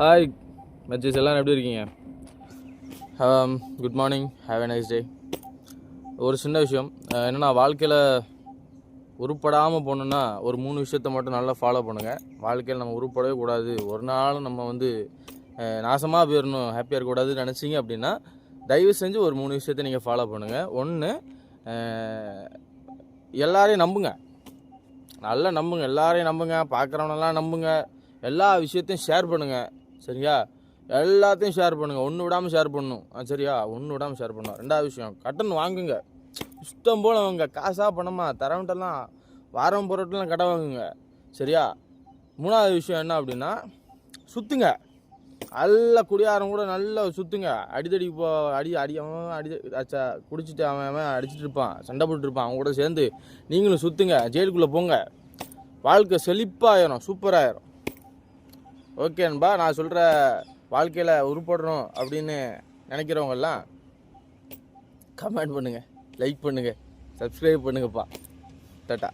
Hi மச்சஸ், எல்லோரும் எப்படி இருக்கீங்க? Good morning, have a nice day. ஒரு சின்ன விஷயம் என்னென்னா, வாழ்க்கையில் உருப்படாமல் போகணுன்னா ஒரு 3 விஷயத்த மட்டும் நல்லா ஃபாலோ பண்ணுங்கள். வாழ்க்கையில் நம்ம உருப்படவே கூடாது, ஒரு நாளும் நம்ம நாசமாக போயிடணும், ஹாப்பியாக இருக்கக்கூடாதுன்னு நினச்சிங்க அப்படின்னா தயவு செஞ்சு ஒரு 3 விஷயத்த நீங்கள் ஃபாலோ பண்ணுங்கள். ஒன்று, எல்லாரையும் நம்புங்க, நல்லா நம்புங்க, எல்லாரையும் நம்புங்க, பார்க்குறவனெல்லாம் நம்புங்க, எல்லா விஷயத்தையும் ஷேர் பண்ணுங்கள். சரியா? எல்லாத்தையும் ஷேர் பண்ணுங்கள், ஒன்று விடாமல் ஷேர் பண்ணணும். சரியா? ஒன்று விடாமல் ஷேர் பண்ணணும். 2வது விஷயம், கடன் வாங்குங்க, இஷ்டம் போல் வாங்குங்க, காசாக பணமா தரவன்ட்டெல்லாம் வாரம் பொருட்கள்லாம் கடை வாங்குங்க. சரியா? 3வது விஷயம் என்ன அப்படின்னா, சுற்றுங்க, நல்லா குடியாரம் கூட நல்லா சுற்றுங்க, அடித்தடி அவன் குடிச்சிட்டு அவன் அடிச்சுட்டு இருப்பான், சண்டை போட்டுருப்பான், அவங்க கூட சேர்ந்து நீங்களும் சுற்றுங்க, ஜெயிலுக்குள்ளே போங்க, வாழ்க்கை செழிப்பாயிரும், சூப்பராகிரும். ஓகேன்பா, நான் சொல்கிற வாழ்க்கையில் உருப்படணும் அப்படின்னு நினைக்கிறவங்கெல்லாம் கமெண்ட் பண்ணுங்கள், லைக் பண்ணுங்கள், சப்ஸ்கிரைப் பண்ணுங்கப்பா. டாட்டா.